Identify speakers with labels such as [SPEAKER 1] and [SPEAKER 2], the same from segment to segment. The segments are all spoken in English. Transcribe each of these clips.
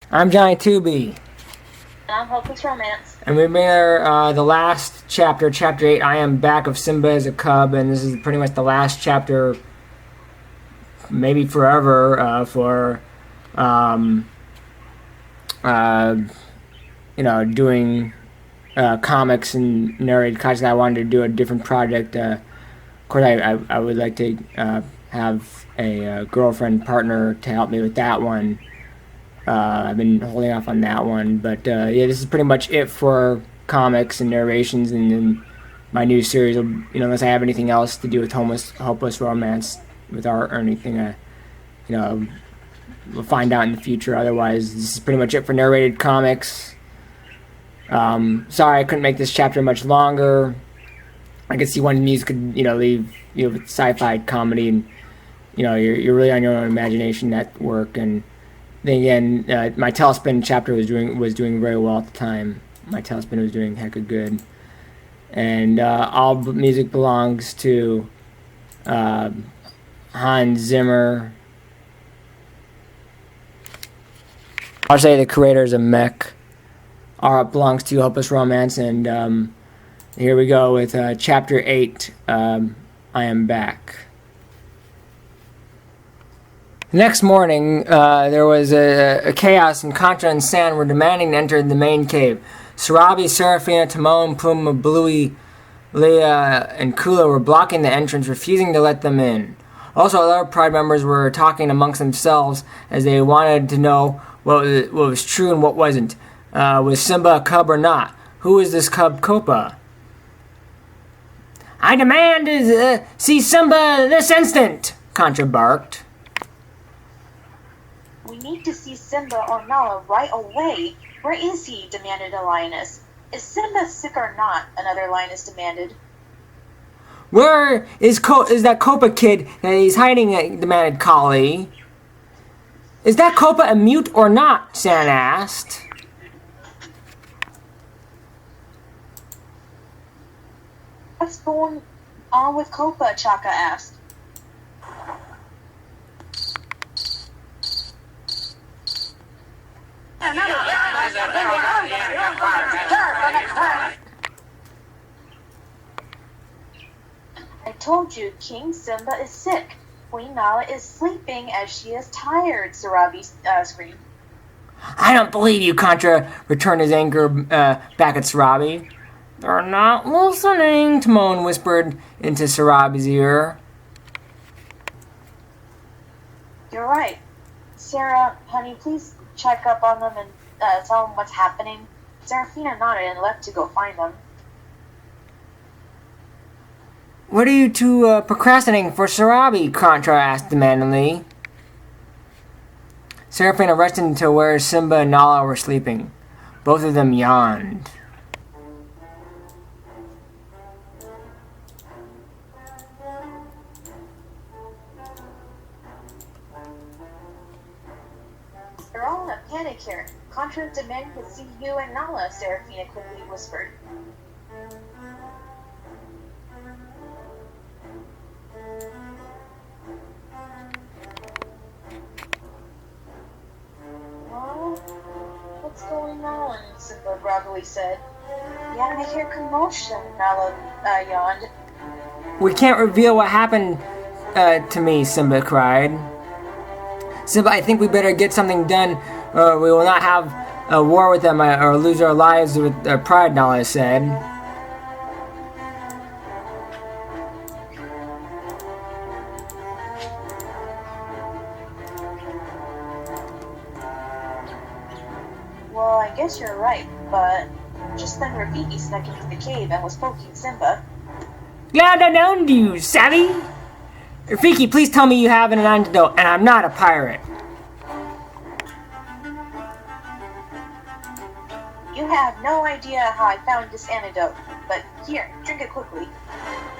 [SPEAKER 1] I'm Johnny 2B.
[SPEAKER 2] And I'm Hopeless Romance.
[SPEAKER 1] And we've made the last chapter, Chapter 8, I Am Back of Simba as a Cub, and this is pretty much the last chapter, maybe forever, for, doing comics and narrated content. I wanted to do a different project. Of course, I would like to have a girlfriend partner to help me with that one. I've been holding off on that one, but yeah, this is pretty much it for comics and narrations, and then my new series. Unless I have anything else to do with hopeless romance with art or anything, we'll find out in the future. Otherwise, this is pretty much it for narrated comics. Sorry I couldn't make this chapter much longer. I could see one of these could leave with sci-fi comedy, and you're really on your own imagination at work. And then again, my Tailspin chapter was doing very well at the time. My Tailspin was doing hecka good, and all music belongs to Hans Zimmer. I'll say the creators of Mech. Art belongs to Hopeless Romance, and here we go with Chapter 8, I Am Back. The next morning, there was a chaos, and Contra and San were demanding to enter the main cave. Sarabi, Serafina, Timon, Puma, Bluey, Leia, and Kula were blocking the entrance, refusing to let them in. Also, other Pride members were talking amongst themselves as they wanted to know what was true and what wasn't. Was Simba a cub or not? Who is this cub Copa? I demand to see Simba this instant, Contra barked.
[SPEAKER 2] We need to see Simba or Nala right away. Where is he? Demanded a lioness. Is Simba sick or not? Another lioness demanded.
[SPEAKER 1] Where is that Copa kid that he's hiding? Demanded Collie. Is that Copa a mute or not? San asked.
[SPEAKER 2] What's going on with Copa? Chaka asked. I told you, King Simba is sick. Queen Nala is sleeping as she is tired, Sarabi screamed.
[SPEAKER 1] I don't believe you, Contra returned his anger back at Sarabi. They're not listening, Timon whispered into Sarabi's ear.
[SPEAKER 2] You're right. Sarah, honey, please check up on them and tell them what's happening. Serafina nodded and left to go find them.
[SPEAKER 1] What are you two procrastinating for, Sarabi? Contra asked demandingly. Serafina rushed into where Simba and Nala were sleeping. Both of them yawned.
[SPEAKER 2] They're all in a panic here. Contra demanded to see you and Nala, Serafina quickly whispered. Well, what's going on? Simba groggily said. Yeah, I hear commotion, Nala yawned.
[SPEAKER 1] We can't reveal what happened to me, Simba cried. Simba, I think we better get something done, or we will not have a war with them or lose our lives with pride, Nala said.
[SPEAKER 2] Well, I guess you're right, but just then Rafiki snuck into the cave and was poking Simba.
[SPEAKER 1] Glad I known you, savvy? Rafiki, please tell me you have an antidote, and I'm not a pirate.
[SPEAKER 2] You have no idea how I found this antidote, but here, drink it quickly.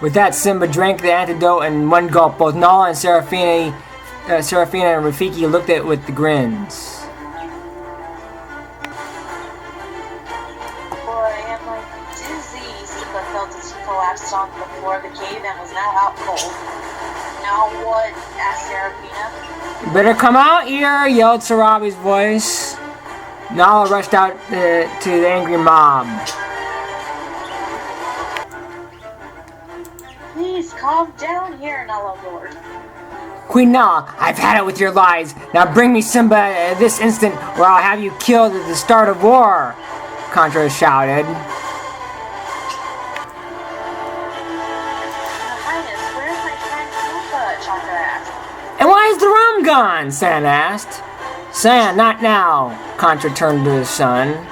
[SPEAKER 1] With that, Simba drank the antidote in one gulp. Both Nala and Serafina and Rafiki looked at it with the grins.
[SPEAKER 2] Boy, am I dizzy, Simba felt as he collapsed onto the floor of the cave and was now out cold. Now what? Asked Serafina.
[SPEAKER 1] You better come out here, yelled Sarabi's voice. Nala rushed out to the angry mob.
[SPEAKER 2] Please calm down here, Nala Lord.
[SPEAKER 1] Queen Nala, I've had it with your lies. Now bring me Simba this instant, or I'll have you killed at the start of war, Contra shouted.
[SPEAKER 2] Your Highness, where's my friend Simba? Chakra asked.
[SPEAKER 1] And why is the rum gone? San asked. San, not now, Contra turned to his son.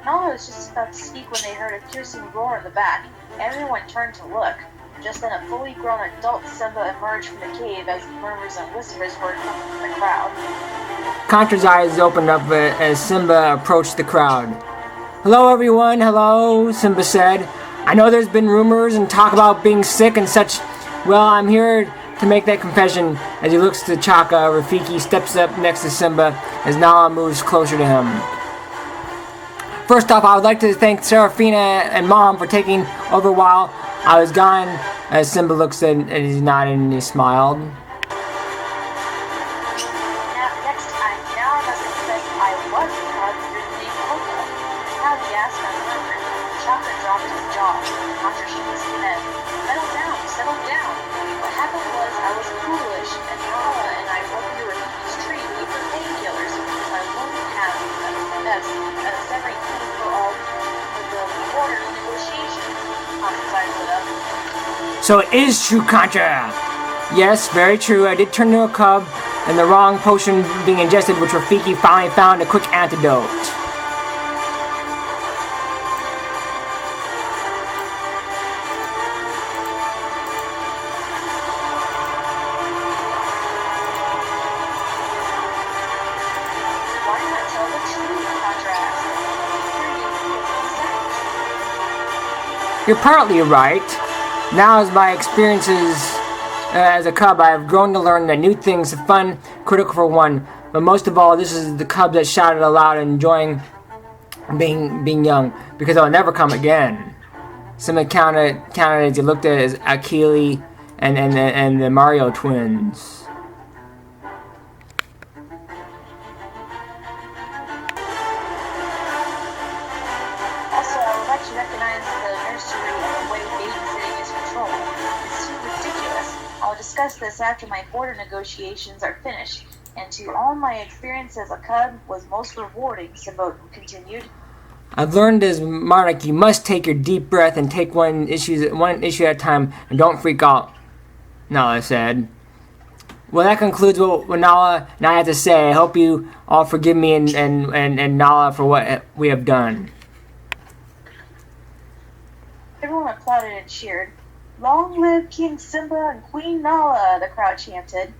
[SPEAKER 2] Nala was just about to speak when they heard a piercing roar in the back. Everyone turned to look. Just then, a fully grown adult Simba emerged from the cave as murmurs and whispers were coming from the crowd.
[SPEAKER 1] Contra's eyes opened up as Simba approached the crowd. Hello, everyone. Hello, Simba said. I know there's been rumors and talk about being sick and such. Well, I'm here to make that confession. As he looks to Chaka, Rafiki steps up next to Simba as Nala moves closer to him. First off, I would like to thank Serafina and Mom for taking over while I was gone. As Simba looks and he's nodded and he smiled.
[SPEAKER 2] Next time, now I must confess I was proud of your name, Coco. Now the ass got murdered. Chaka dropped his jaw. After she was head. Settle down. What happened was I was foolish, and Nala and I broke into Rafiki's tree looking for painkillers because I wouldn't have a severing pain for the order negotiations. Chaka's eyes lit up.
[SPEAKER 1] So it is true, Contra. Yes, very true. I did turn into a cub, and the wrong potion being ingested, which Rafiki finally found a quick antidote.
[SPEAKER 2] Why not tell the truth? Contra asked.
[SPEAKER 1] You're partly right. Now, as my experiences as a cub, I have grown to learn that new things are fun, critical for one. But most of all, this is the cub that shouted aloud, enjoying being young, because I'll never come again. Simba counted as he looked at his Akili and the Mario twins.
[SPEAKER 2] Also, I would like to recognize the nursery and the way babysitting is controlled. It's too ridiculous. I'll discuss this after my border negotiations are finished. And to all my experience as a cub was most rewarding, Simba continued.
[SPEAKER 1] I've learned as monarch, you must take your deep breath and take one issue at a time, and don't freak out, Nala said. Well, that concludes what Nala and I have to say. I hope you all forgive me and Nala for what we have done.
[SPEAKER 2] Everyone applauded and cheered. Long live King Simba and Queen Nala, the crowd chanted.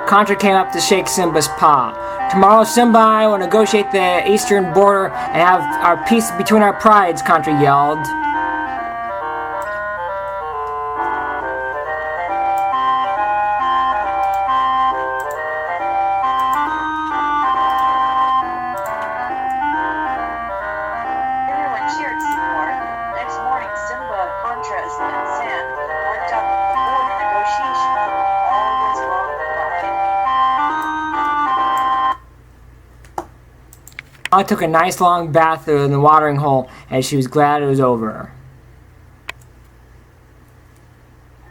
[SPEAKER 1] Contra came up to shake Simba's paw. Tomorrow, Simba and I will negotiate the eastern border and have our peace between our prides, Contra yelled.
[SPEAKER 2] Everyone cheered some more. Next morning, Simba, Contra, and San worked out the border negotiations, and all was well with
[SPEAKER 1] I took a nice long bath in the watering hole, and she was glad it was over.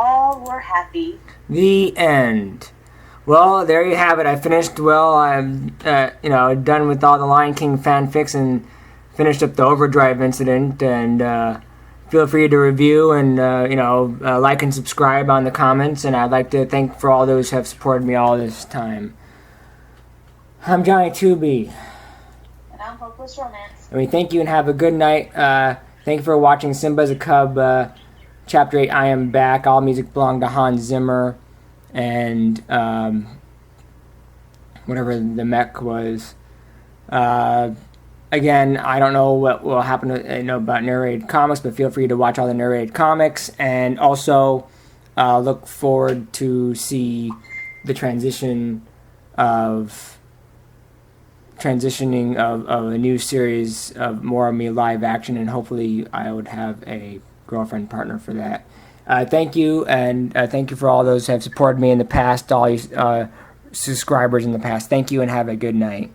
[SPEAKER 2] all were happy.
[SPEAKER 1] The end. Well, there you have it. I finished. Well, I'm done with all the Lion King fanfics and finished up the Overdrive incident. And feel free to review and like and subscribe on the comments. And I'd like to thank for all those who have supported me all this time. I'm Johnny Tooby.
[SPEAKER 2] And I'm Hopeless Romance.
[SPEAKER 1] And we thank you and have a good night. Thank you for watching Simba's a Cub, Chapter 8, I Am Back. All music belonged to Hans Zimmer. And whatever the mech was. Again, I don't know what will happen about narrated comics, but feel free to watch all the narrated comics. And also look forward to see the transitioning of a new series of more of me live action, and hopefully I would have a girlfriend partner for that. Thank you, and thank you for all those who have supported me in the past, all you subscribers in the past. Thank you, and have a good night.